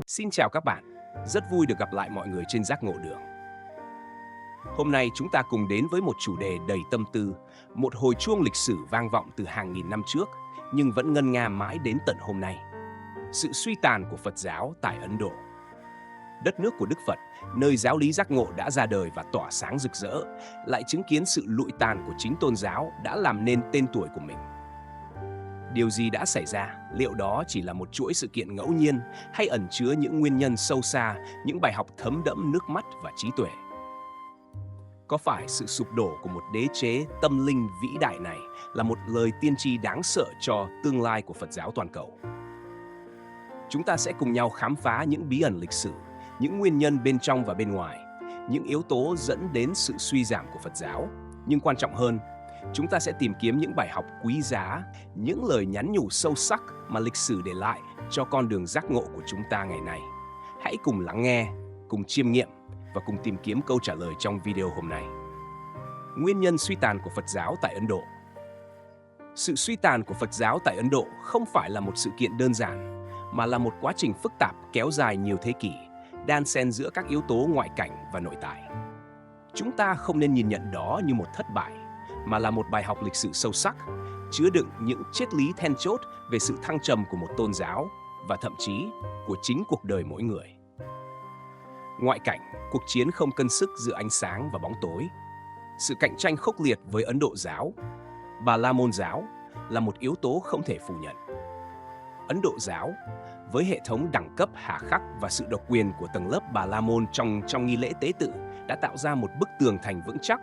Xin chào các bạn, rất vui được gặp lại mọi người trên Giác Ngộ Đường. Hôm nay chúng ta cùng đến với một chủ đề đầy tâm tư, một hồi chuông lịch sử vang vọng từ hàng nghìn năm trước, nhưng vẫn ngân nga mãi đến tận hôm nay. Sự suy tàn của Phật giáo tại Ấn Độ. Đất nước của Đức Phật, nơi giáo lý giác ngộ đã ra đời và tỏa sáng rực rỡ, lại chứng kiến sự lụi tàn của chính tôn giáo đã làm nên tên tuổi của mình. Điều gì đã xảy ra? Liệu đó chỉ là một chuỗi sự kiện ngẫu nhiên hay ẩn chứa những nguyên nhân sâu xa, những bài học thấm đẫm nước mắt và trí tuệ? Có phải sự sụp đổ của một đế chế tâm linh vĩ đại này là một lời tiên tri đáng sợ cho tương lai của Phật giáo toàn cầu? Chúng ta sẽ cùng nhau khám phá những bí ẩn lịch sử, những nguyên nhân bên trong và bên ngoài, những yếu tố dẫn đến sự suy giảm của Phật giáo. Nhưng quan trọng hơn, chúng ta sẽ tìm kiếm những bài học quý giá, những lời nhắn nhủ sâu sắc mà lịch sử để lại cho con đường giác ngộ của chúng ta ngày nay. Hãy cùng lắng nghe, cùng chiêm nghiệm và cùng tìm kiếm câu trả lời trong video hôm nay. Nguyên nhân suy tàn của Phật giáo tại Ấn Độ. Sự suy tàn của Phật giáo tại Ấn Độ không phải là một sự kiện đơn giản, mà là một quá trình phức tạp kéo dài nhiều thế kỷ, đan xen giữa các yếu tố ngoại cảnh và nội tại. Chúng ta không nên nhìn nhận đó như một thất bại, mà là một bài học lịch sử sâu sắc, chứa đựng những triết lý then chốt về sự thăng trầm của một tôn giáo và thậm chí của chính cuộc đời mỗi người. Ngoại cảnh, cuộc chiến không cân sức giữa ánh sáng và bóng tối. Sự cạnh tranh khốc liệt với Ấn Độ giáo, Bà La Môn giáo là một yếu tố không thể phủ nhận. Ấn Độ giáo, với hệ thống đẳng cấp hà khắc và sự độc quyền của tầng lớp Bà La Môn trong nghi lễ tế tự, đã tạo ra một bức tường thành vững chắc.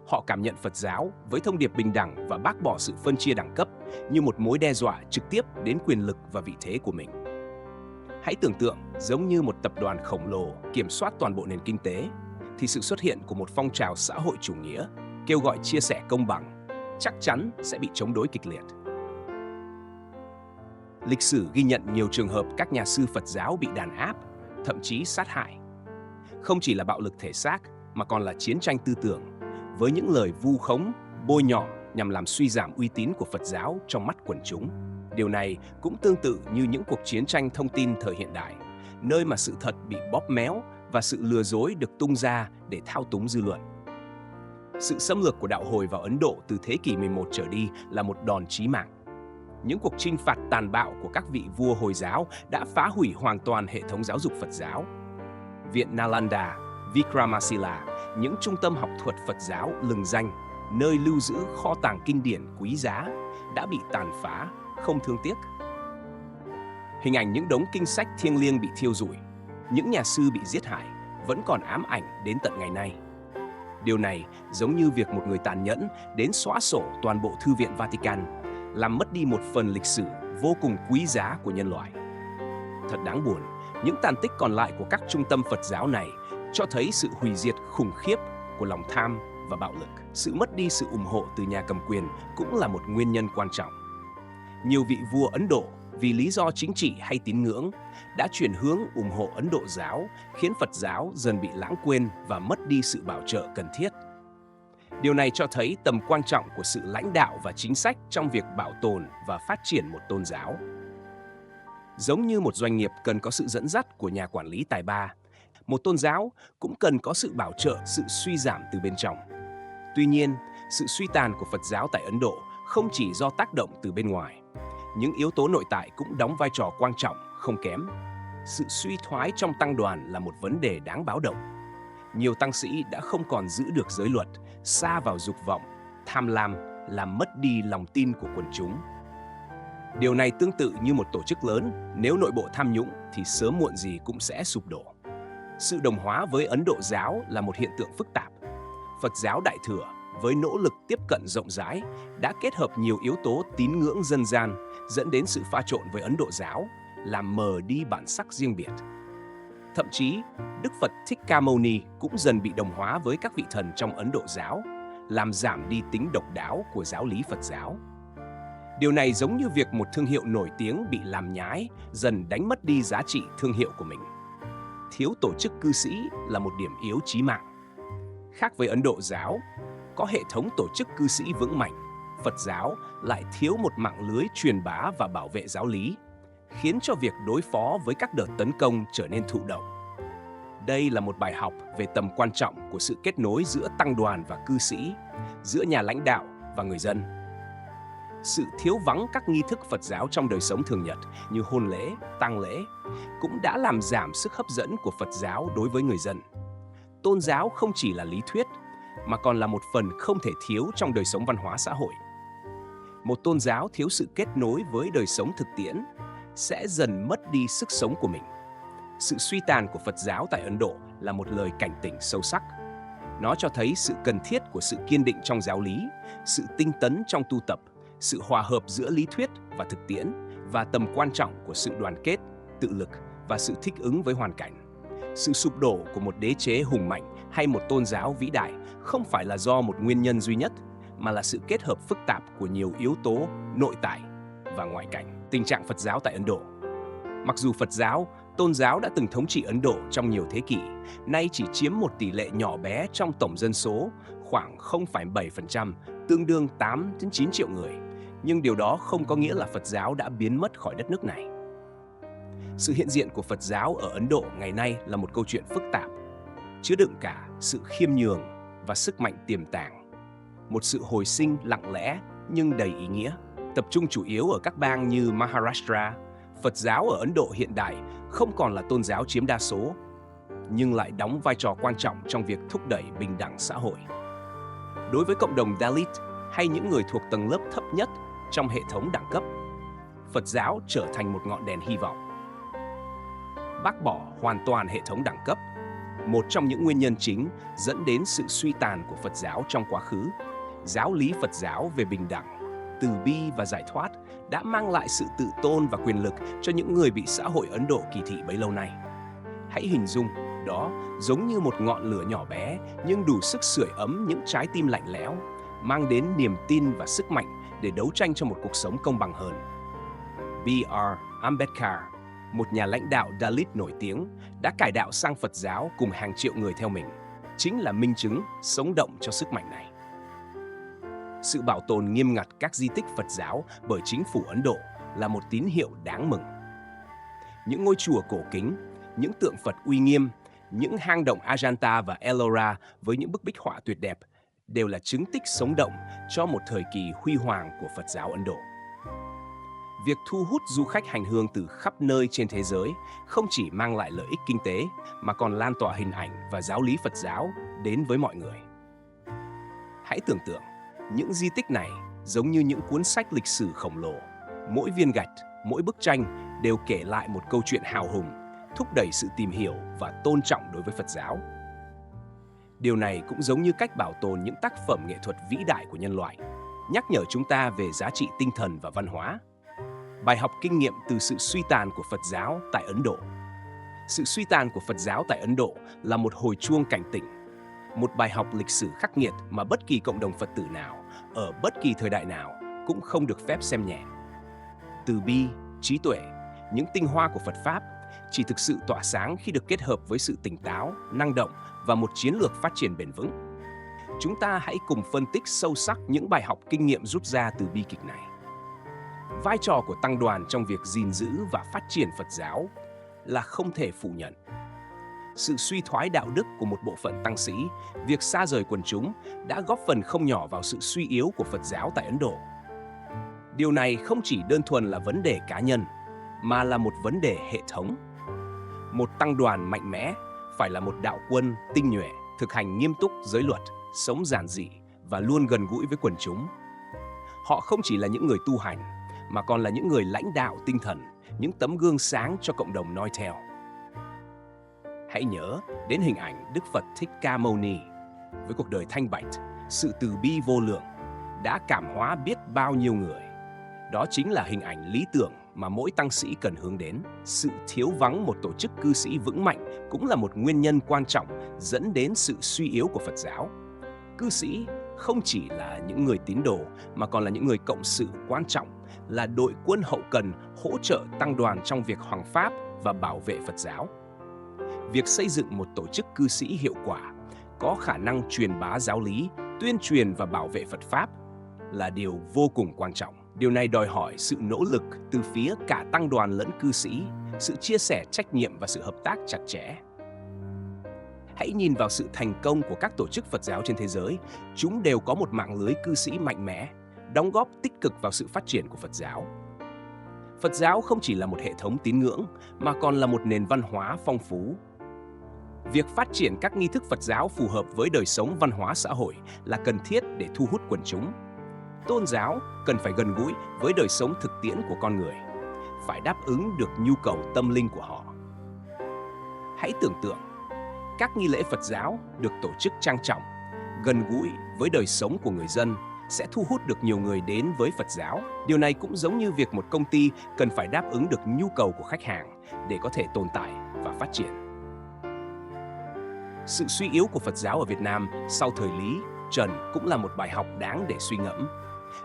Họ cảm nhận Phật giáo với thông điệp bình đẳng và bác bỏ sự phân chia đẳng cấp như một mối đe dọa trực tiếp đến quyền lực và vị thế của mình. Hãy tưởng tượng giống như một tập đoàn khổng lồ kiểm soát toàn bộ nền kinh tế, thì sự xuất hiện của một phong trào xã hội chủ nghĩa kêu gọi chia sẻ công bằng chắc chắn sẽ bị chống đối kịch liệt. Lịch sử ghi nhận nhiều trường hợp các nhà sư Phật giáo bị đàn áp, thậm chí sát hại. Không chỉ là bạo lực thể xác mà còn là chiến tranh tư tưởng, với những lời vu khống, bôi nhọ nhằm làm suy giảm uy tín của Phật giáo trong mắt quần chúng. Điều này cũng tương tự như những cuộc chiến tranh thông tin thời hiện đại, nơi mà sự thật bị bóp méo và sự lừa dối được tung ra để thao túng dư luận. Sự xâm lược của đạo Hồi vào Ấn Độ từ thế kỷ 11 trở đi là một đòn chí mạng. Những cuộc chinh phạt tàn bạo của các vị vua Hồi giáo đã phá hủy hoàn toàn hệ thống giáo dục Phật giáo. Viện Nalanda, Vikramasila, những trung tâm học thuật Phật giáo lừng danh, nơi lưu giữ kho tàng kinh điển quý giá, đã bị tàn phá, không thương tiếc. Hình ảnh những đống kinh sách thiêng liêng bị thiêu rụi, những nhà sư bị giết hại, vẫn còn ám ảnh đến tận ngày nay. Điều này giống như việc một người tàn nhẫn đến xóa sổ toàn bộ Thư viện Vatican, làm mất đi một phần lịch sử vô cùng quý giá của nhân loại. Thật đáng buồn, những tàn tích còn lại của các trung tâm Phật giáo này cho thấy sự hủy diệt khủng khiếp của lòng tham và bạo lực. Sự mất đi sự ủng hộ từ nhà cầm quyền cũng là một nguyên nhân quan trọng. Nhiều vị vua Ấn Độ vì lý do chính trị hay tín ngưỡng đã chuyển hướng ủng hộ Ấn Độ giáo, khiến Phật giáo dần bị lãng quên và mất đi sự bảo trợ cần thiết. Điều này cho thấy tầm quan trọng của sự lãnh đạo và chính sách trong việc bảo tồn và phát triển một tôn giáo. Giống như một doanh nghiệp cần có sự dẫn dắt của nhà quản lý tài ba, một tôn giáo cũng cần có sự bảo trợ, sự suy giảm từ bên trong. Tuy nhiên, sự suy tàn của Phật giáo tại Ấn Độ không chỉ do tác động từ bên ngoài. Những yếu tố nội tại cũng đóng vai trò quan trọng, không kém. Sự suy thoái trong tăng đoàn là một vấn đề đáng báo động. Nhiều tăng sĩ đã không còn giữ được giới luật, sa vào dục vọng, tham lam, làm mất đi lòng tin của quần chúng. Điều này tương tự như một tổ chức lớn, nếu nội bộ tham nhũng thì sớm muộn gì cũng sẽ sụp đổ. Sự đồng hóa với Ấn Độ giáo là một hiện tượng phức tạp. Phật giáo Đại Thừa, với nỗ lực tiếp cận rộng rãi, đã kết hợp nhiều yếu tố tín ngưỡng dân gian, dẫn đến sự pha trộn với Ấn Độ giáo, làm mờ đi bản sắc riêng biệt. Thậm chí, Đức Phật Thích Ca Mâu Ni cũng dần bị đồng hóa với các vị thần trong Ấn Độ giáo, làm giảm đi tính độc đáo của giáo lý Phật giáo. Điều này giống như việc một thương hiệu nổi tiếng bị làm nhái, dần đánh mất đi giá trị thương hiệu của mình. Thiếu tổ chức cư sĩ là một điểm yếu chí mạng. Khác với Ấn Độ giáo, có hệ thống tổ chức cư sĩ vững mạnh, Phật giáo lại thiếu một mạng lưới truyền bá và bảo vệ giáo lý. khiến cho việc đối phó với các đợt tấn công trở nên thụ động. Đây là một bài học về tầm quan trọng của sự kết nối giữa tăng đoàn và cư sĩ, giữa nhà lãnh đạo và người dân. Sự thiếu vắng các nghi thức Phật giáo trong đời sống thường nhật như hôn lễ, tang lễ cũng đã làm giảm sức hấp dẫn của Phật giáo đối với người dân. Tôn giáo không chỉ là lý thuyết, mà còn là một phần không thể thiếu trong đời sống văn hóa xã hội. Một tôn giáo thiếu sự kết nối với đời sống thực tiễn sẽ dần mất đi sức sống của mình. Sự suy tàn của Phật giáo tại Ấn Độ là một lời cảnh tỉnh sâu sắc. Nó cho thấy sự cần thiết của sự kiên định trong giáo lý, sự tinh tấn trong tu tập, sự hòa hợp giữa lý thuyết và thực tiễn, và tầm quan trọng của sự đoàn kết, tự lực và sự thích ứng với hoàn cảnh. Sự sụp đổ của một đế chế hùng mạnh hay một tôn giáo vĩ đại không phải là do một nguyên nhân duy nhất, mà là sự kết hợp phức tạp của nhiều yếu tố nội tại và ngoại cảnh. Tình trạng Phật giáo tại Ấn Độ. Mặc dù Phật giáo, tôn giáo đã từng thống trị Ấn Độ trong nhiều thế kỷ, nay chỉ chiếm một tỷ lệ nhỏ bé trong tổng dân số, khoảng 0,7%, tương đương 8 đến 9 triệu người. Nhưng điều đó không có nghĩa là Phật giáo đã biến mất khỏi đất nước này. Sự hiện diện của Phật giáo ở Ấn Độ ngày nay là một câu chuyện phức tạp, chứa đựng cả sự khiêm nhường và sức mạnh tiềm tàng. Một sự hồi sinh lặng lẽ nhưng đầy ý nghĩa, tập trung chủ yếu ở các bang như Maharashtra. Phật giáo ở Ấn Độ hiện đại không còn là tôn giáo chiếm đa số, nhưng lại đóng vai trò quan trọng trong việc thúc đẩy bình đẳng xã hội. Đối với cộng đồng Dalit hay những người thuộc tầng lớp thấp nhất trong hệ thống đẳng cấp, Phật giáo trở thành một ngọn đèn hy vọng. Bác bỏ hoàn toàn hệ thống đẳng cấp, một trong những nguyên nhân chính dẫn đến sự suy tàn của Phật giáo trong quá khứ. Giáo lý Phật giáo về bình đẳng, từ bi và giải thoát đã mang lại sự tự tôn và quyền lực cho những người bị xã hội Ấn Độ kỳ thị bấy lâu nay. Hãy hình dung đó giống như một ngọn lửa nhỏ bé nhưng đủ sức sưởi ấm những trái tim lạnh lẽo, mang đến niềm tin và sức mạnh để đấu tranh cho một cuộc sống công bằng hơn. B.R. Ambedkar, một nhà lãnh đạo Dalit nổi tiếng, đã cải đạo sang Phật giáo cùng hàng triệu người theo mình, chính là minh chứng sống động cho sức mạnh này. Sự bảo tồn nghiêm ngặt các di tích Phật giáo bởi chính phủ Ấn Độ là một tín hiệu đáng mừng. Những ngôi chùa cổ kính, những tượng Phật uy nghiêm, những hang động Ajanta và Ellora với những bức bích họa tuyệt đẹp đều là chứng tích sống động cho một thời kỳ huy hoàng của Phật giáo Ấn Độ. Việc thu hút du khách hành hương từ khắp nơi trên thế giới không chỉ mang lại lợi ích kinh tế mà còn lan tỏa hình ảnh và giáo lý Phật giáo đến với mọi người. Hãy tưởng tượng, những di tích này giống như những cuốn sách lịch sử khổng lồ. Mỗi viên gạch, mỗi bức tranh đều kể lại một câu chuyện hào hùng, thúc đẩy sự tìm hiểu và tôn trọng đối với Phật giáo. Điều này cũng giống như cách bảo tồn những tác phẩm nghệ thuật vĩ đại của nhân loại, nhắc nhở chúng ta về giá trị tinh thần và văn hóa. Bài học kinh nghiệm từ sự suy tàn của Phật giáo tại Ấn Độ. Sự suy tàn của Phật giáo tại Ấn Độ là một hồi chuông cảnh tỉnh, một bài học lịch sử khắc nghiệt mà bất kỳ cộng đồng Phật tử nào, ở bất kỳ thời đại nào cũng không được phép xem nhẹ. Từ bi, trí tuệ, những tinh hoa của Phật Pháp chỉ thực sự tỏa sáng khi được kết hợp với sự tỉnh táo, năng động và một chiến lược phát triển bền vững. Chúng ta hãy cùng phân tích sâu sắc những bài học kinh nghiệm rút ra từ bi kịch này. Vai trò của tăng đoàn trong việc gìn giữ và phát triển Phật giáo là không thể phủ nhận. Sự suy thoái đạo đức của một bộ phận tăng sĩ, việc xa rời quần chúng đã góp phần không nhỏ vào sự suy yếu của Phật giáo tại Ấn Độ. Điều này không chỉ đơn thuần là vấn đề cá nhân, mà là một vấn đề hệ thống. Một tăng đoàn mạnh mẽ phải là một đạo quân tinh nhuệ, thực hành nghiêm túc giới luật, sống giản dị và luôn gần gũi với quần chúng. Họ không chỉ là những người tu hành, mà còn là những người lãnh đạo tinh thần, những tấm gương sáng cho cộng đồng noi theo. Hãy nhớ đến hình ảnh Đức Phật Thích Ca Mâu Ni với cuộc đời thanh bạch, sự từ bi vô lượng đã cảm hóa biết bao nhiêu người. Đó chính là hình ảnh lý tưởng mà mỗi tăng sĩ cần hướng đến. Sự thiếu vắng một tổ chức cư sĩ vững mạnh cũng là một nguyên nhân quan trọng dẫn đến sự suy yếu của Phật giáo. Cư sĩ không chỉ là những người tín đồ mà còn là những người cộng sự quan trọng, là đội quân hậu cần hỗ trợ tăng đoàn trong việc hoằng pháp và bảo vệ Phật giáo. Việc xây dựng một tổ chức cư sĩ hiệu quả, có khả năng truyền bá giáo lý, tuyên truyền và bảo vệ Phật Pháp là điều vô cùng quan trọng. Điều này đòi hỏi sự nỗ lực từ phía cả tăng đoàn lẫn cư sĩ, sự chia sẻ trách nhiệm và sự hợp tác chặt chẽ. Hãy nhìn vào sự thành công của các tổ chức Phật giáo trên thế giới, chúng đều có một mạng lưới cư sĩ mạnh mẽ, đóng góp tích cực vào sự phát triển của Phật giáo. Phật giáo không chỉ là một hệ thống tín ngưỡng, mà còn là một nền văn hóa phong phú. Việc phát triển các nghi thức Phật giáo phù hợp với đời sống văn hóa xã hội là cần thiết để thu hút quần chúng. Tôn giáo cần phải gần gũi với đời sống thực tiễn của con người, phải đáp ứng được nhu cầu tâm linh của họ. Hãy tưởng tượng, các nghi lễ Phật giáo được tổ chức trang trọng, gần gũi với đời sống của người dân sẽ thu hút được nhiều người đến với Phật giáo. Điều này cũng giống như việc một công ty cần phải đáp ứng được nhu cầu của khách hàng để có thể tồn tại và phát triển. Sự suy yếu của Phật giáo ở Việt Nam sau thời Lý, Trần cũng là một bài học đáng để suy ngẫm.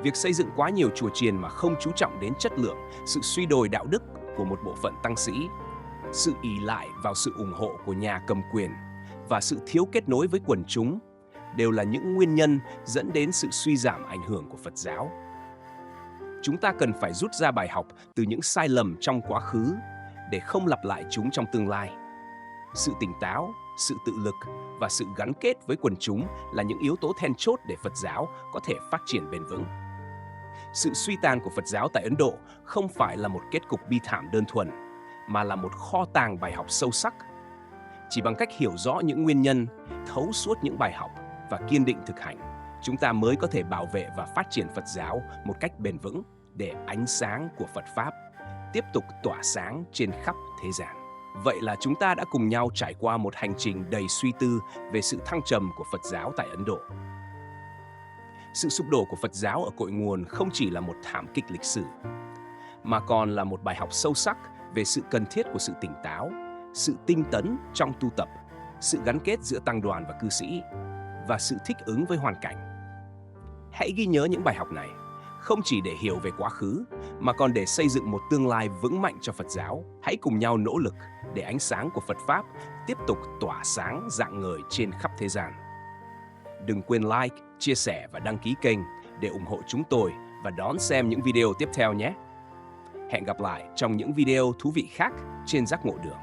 Việc xây dựng quá nhiều chùa chiền mà không chú trọng đến chất lượng, sự suy đồi đạo đức của một bộ phận tăng sĩ, sự ỷ lại vào sự ủng hộ của nhà cầm quyền và sự thiếu kết nối với quần chúng đều là những nguyên nhân dẫn đến sự suy giảm ảnh hưởng của Phật giáo. Chúng ta cần phải rút ra bài học từ những sai lầm trong quá khứ để không lặp lại chúng trong tương lai. Sự tỉnh táo, sự tự lực và sự gắn kết với quần chúng là những yếu tố then chốt để Phật giáo có thể phát triển bền vững. Sự suy tàn của Phật giáo tại Ấn Độ không phải là một kết cục bi thảm đơn thuần, mà là một kho tàng bài học sâu sắc. Chỉ bằng cách hiểu rõ những nguyên nhân, thấu suốt những bài học và kiên định thực hành, chúng ta mới có thể bảo vệ và phát triển Phật giáo một cách bền vững để ánh sáng của Phật Pháp tiếp tục tỏa sáng trên khắp thế gian. Vậy là chúng ta đã cùng nhau trải qua một hành trình đầy suy tư về sự thăng trầm của Phật giáo tại Ấn Độ. Sự sụp đổ của Phật giáo ở cội nguồn không chỉ là một thảm kịch lịch sử, mà còn là một bài học sâu sắc về sự cần thiết của sự tỉnh táo, sự tinh tấn trong tu tập, sự gắn kết giữa tăng đoàn và cư sĩ, và sự thích ứng với hoàn cảnh. Hãy ghi nhớ những bài học này, không chỉ để hiểu về quá khứ, mà còn để xây dựng một tương lai vững mạnh cho Phật giáo. Hãy cùng nhau nỗ lực để ánh sáng của Phật Pháp tiếp tục tỏa sáng rạng ngời trên khắp thế gian. Đừng quên like, chia sẻ và đăng ký kênh để ủng hộ chúng tôi và đón xem những video tiếp theo nhé. Hẹn gặp lại trong những video thú vị khác trên Giác Ngộ Đường.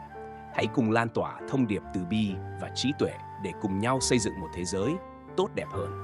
Hãy cùng lan tỏa thông điệp từ bi và trí tuệ để cùng nhau xây dựng một thế giới tốt đẹp hơn.